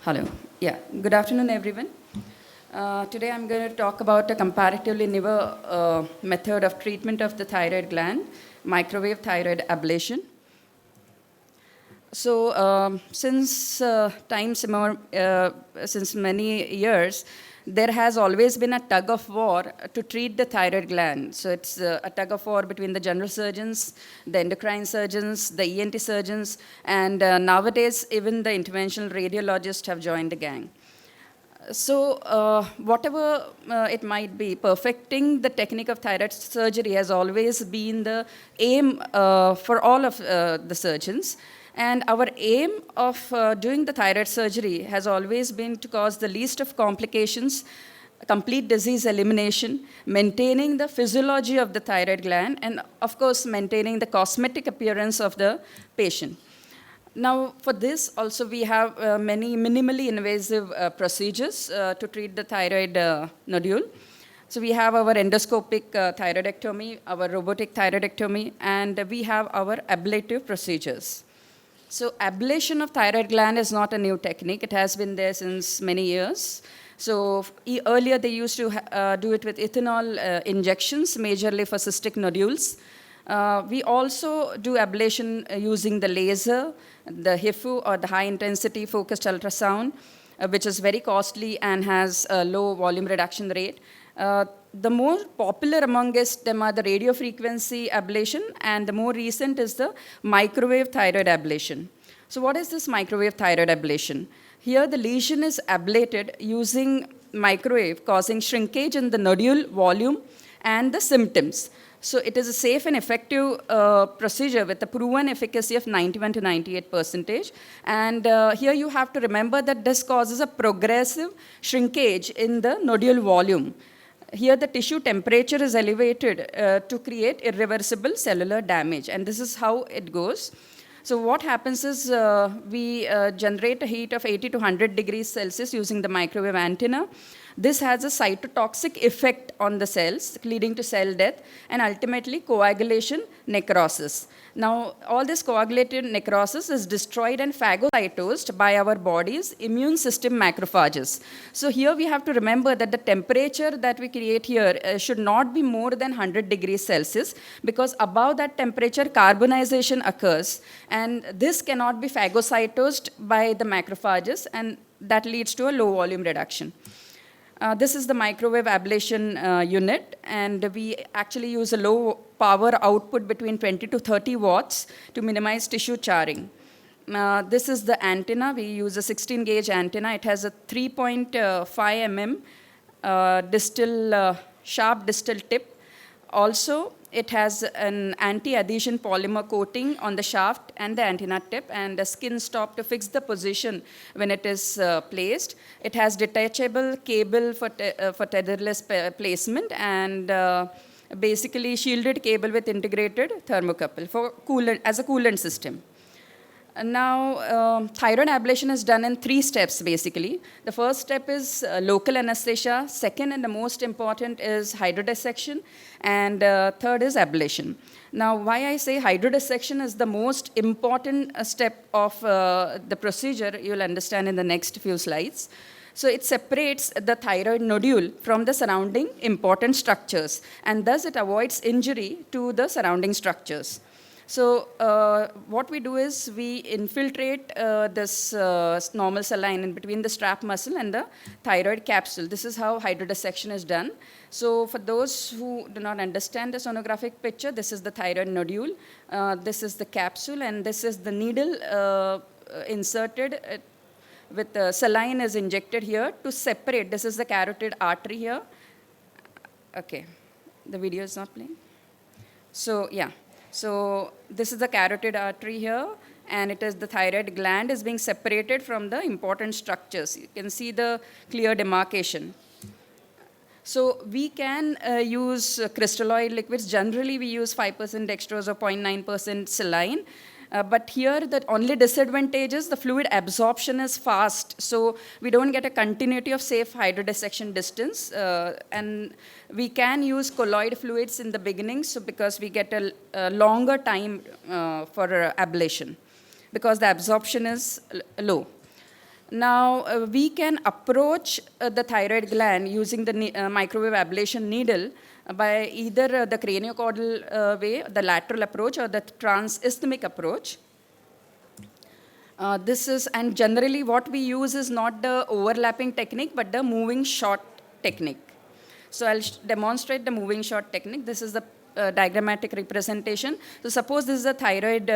Hello. Yeah. Good afternoon, everyone. Today I'm going to talk about a comparatively newer method of treatment of the thyroid gland, microwave thyroid ablation. So, since many years, there has always been a tug of war to treat the thyroid gland. So, it's a tug of war between the general surgeons, the endocrine surgeons, the ENT surgeons, and nowadays, even the interventional radiologists have joined the gang. So, whatever it might be, perfecting the technique of thyroid surgery has always been the aim for all of the surgeons. And our aim of doing the thyroid surgery has always been to cause the least of complications, complete disease elimination, maintaining the physiology of the thyroid gland, and of course, maintaining the cosmetic appearance of the patient. Now, for this, also we have many minimally invasive procedures to treat the thyroid nodule. So we have our endoscopic thyroidectomy, our robotic thyroidectomy, and we have our ablative procedures. So ablation of thyroid gland is not a new technique. It has been there since many years. So earlier they used to do it with ethanol injections, majorly for cystic nodules. We also do ablation using the laser, the HIFU or the high intensity focused ultrasound, which is very costly and has a low volume reduction rate. The more popular amongst them are the radiofrequency ablation, and the more recent is the microwave thyroid ablation. So what is this microwave thyroid ablation? Here the lesion is ablated using microwave, causing shrinkage in the nodule volume and the symptoms. So it is a safe and effective procedure with a proven efficacy of 91 to 98%. And here you have to remember that this causes a progressive shrinkage in the nodule volume. Here the tissue temperature is elevated to create irreversible cellular damage, and this is how it goes. So what happens is we generate a heat of 80 to 100 degrees Celsius using the microwave antenna. This has a cytotoxic effect on the cells, leading to cell death and ultimately coagulation necrosis. Now, all this coagulated necrosis is destroyed and phagocytosed by our body's immune system macrophages. So here we have to remember that the temperature that we create here should not be more than 100 degrees Celsius, because above that temperature carbonization occurs, and this cannot be phagocytosed by the macrophages, and that leads to a low volume reduction. This is the microwave ablation unit, and we actually use a low power output between 20 to 30 watts to minimize tissue charring. This is the antenna. We use a 16 gauge antenna. It has a 3.5 mm sharp distal tip. Also, it has an anti-adhesion polymer coating on the shaft and the antenna tip, and a skin stop to fix the position when it is placed. It has detachable cable for tetherless placement, and basically shielded cable with integrated thermocouple for coolant, as a coolant system. Now, thyroid ablation is done in 3 steps, basically. The first step is local anesthesia. Second, and the most important, is hydrodissection. And third is ablation. Now, why I say hydrodissection is the most important step of the procedure, you'll understand in the next few slides. So it separates the thyroid nodule from the surrounding important structures, and thus it avoids injury to the surrounding structures. So what we do is we infiltrate this normal saline in between the strap muscle and the thyroid capsule. This is how hydrodissection is done. So for those who do not understand the sonographic picture, this is the thyroid nodule, this is the capsule, and this is the needle inserted with the saline is injected here to separate. This is the carotid artery here. Okay, the video is not playing. So yeah. So this is the carotid artery here, and it is the thyroid gland is being separated from the important structures. You can see the clear demarcation. So we can use crystalloid liquids. Generally, we use 5% dextrose or 0.9% saline. But here, the only disadvantage is the fluid absorption is fast. So we don't get a continuity of safe hydrodissection distance. And we can use colloid fluids in the beginning, so because we get a longer time for ablation, because the absorption is low. Now, we can approach the thyroid gland using the microwave ablation needle by either the craniocaudal way, the lateral approach, or the transisthmic approach. And generally what we use is not the overlapping technique, but the moving shot technique. So I'll demonstrate the moving shot technique. This is the diagrammatic representation. So suppose this is a thyroid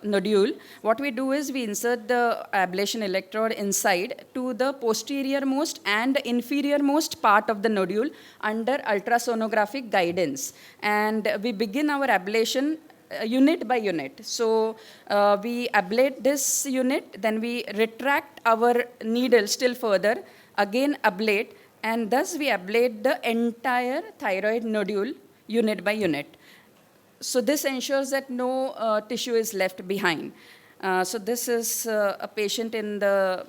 nodule. What we do is we insert the ablation electrode inside to the posterior most and inferior most part of the nodule under ultrasonographic guidance. And we begin our ablation unit by unit. So we ablate this unit, then we retract our needle still further, again ablate, and thus we ablate the entire thyroid nodule unit by unit. So this ensures that no tissue is left behind. So this is a patient in the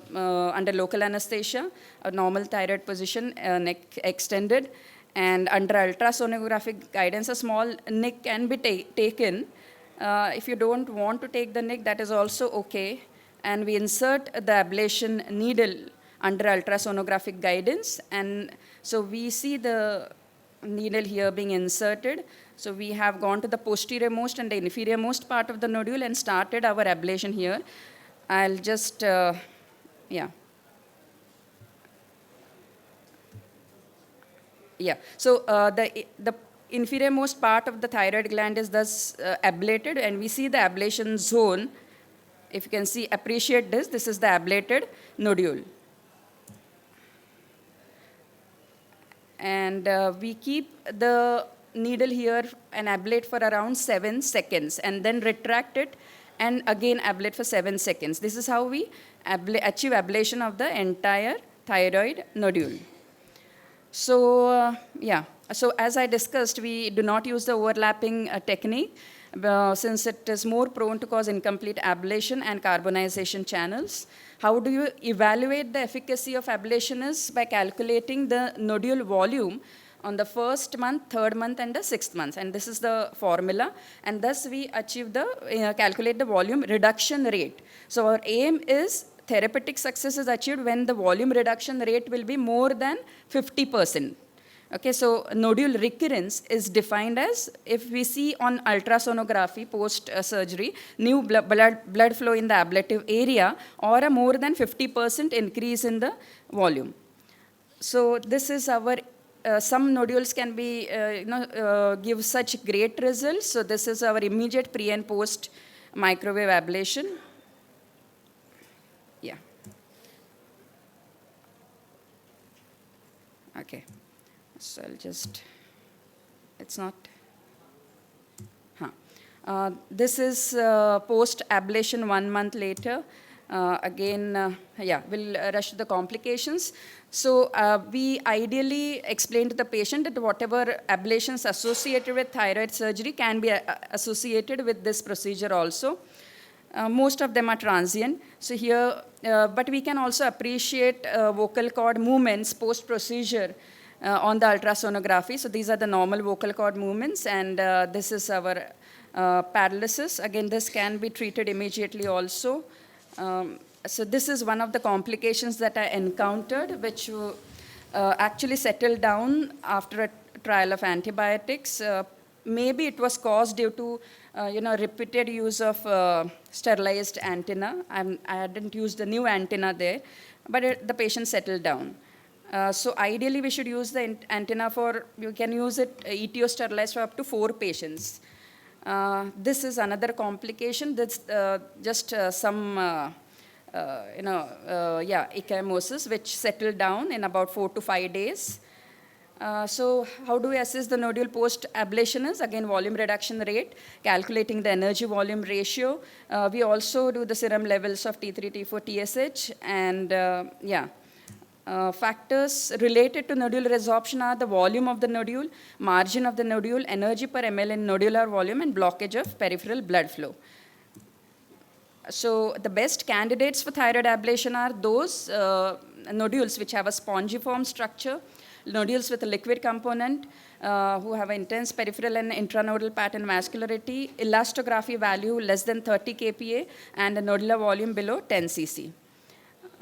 under local anesthesia, a normal thyroid position, neck extended, and under ultrasonographic guidance, a small nick can be taken. If you don't want to take the nick, that is also okay. And we insert the ablation needle under ultrasonographic guidance. And so we see the needle here being inserted. So we have gone to the posterior most and the inferior most part of the nodule and started our ablation here. I'll just, yeah. Yeah, so the inferior most part of the thyroid gland is thus ablated, and we see the ablation zone. If you can see, appreciate this, this is the ablated nodule. And we keep the needle here and ablate for around 7 seconds, and then retract it and again ablate for 7 seconds. This is how we achieve ablation of the entire thyroid nodule. So, yeah. So as I discussed, we do not use the overlapping technique since it is more prone to cause incomplete ablation and carbonization channels. How do you evaluate the efficacy of ablation is by calculating the nodule volume on the first month, third month, and the sixth month. And this is the formula. And thus we achieve the, calculate the volume reduction rate. So our aim is therapeutic success is achieved when the volume reduction rate will be more than 50%. Okay, so nodule recurrence is defined as if we see on ultrasonography post-surgery, new blood flow in the ablative area or a more than 50% increase in the volume. So this is our, some nodules can be, give such great results. So this is our immediate pre and post microwave ablation. Yeah. Okay. So I'll just, it's not, this is post-ablation 1 month later. Yeah, we'll rush to the complications. So we ideally explain to the patient that whatever ablations associated with thyroid surgery can be associated with this procedure also. Most of them are transient. So here, but we can also appreciate vocal cord movements post-procedure on the ultrasonography. So these are the normal vocal cord movements, and this is our paralysis. Again, this can be treated immediately also. So this is one of the complications that I encountered, which actually settled down after a trial of antibiotics. Maybe it was caused due to repeated use of sterilized antenna. I hadn't used the new antenna there, but the patient settled down. So ideally, we should use the antenna for, you can use it ETO sterilized for up to 4 patients. This is another complication. That's just some, ecchymosis, which settled down in about 4 to 5 days. So how do we assess the nodule post-ablation is? Again, volume reduction rate, calculating the energy volume ratio. We also do the serum levels of T3, T4, TSH, and factors related to nodule resorption are the volume of the nodule, margin of the nodule, energy per ml in nodular volume, and blockage of peripheral blood flow. So the best candidates for thyroid ablation are those nodules which have a spongiform structure, nodules with a liquid component, who have intense peripheral and intranodal pattern vascularity, elastography value less than 30 kPa, and a nodular volume below 10 cc.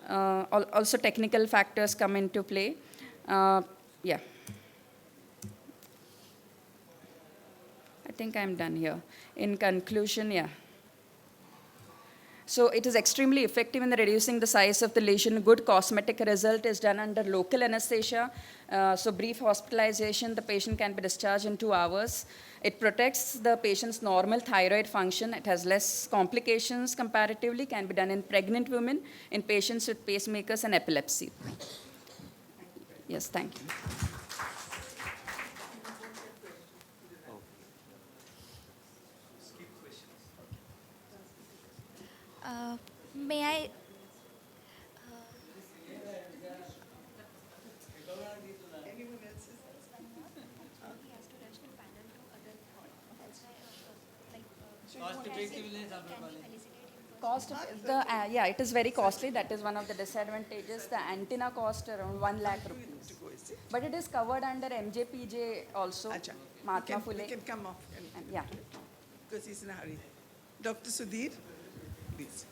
Also, technical factors come into play. Yeah. I think I'm done here. In conclusion, yeah. So it is extremely effective in reducing the size of the lesion. Good cosmetic result is done under local anesthesia. So brief hospitalization, the patient can be discharged in 2 hours. It protects the patient's normal thyroid function. It has less complications comparatively, can be done in pregnant women, in patients with pacemakers and epilepsy. Yes, thank you. May I? Cost effectiveness, Amrapali. Cost of the yeah, it is very costly. That is one of the disadvantages. The antenna cost around 1 lakh rupees, but it is covered under MJPJ also. Acha. Mahatma We Phule. can come off And, yeah. because he's in a hurry. Dr. Sudhir, please.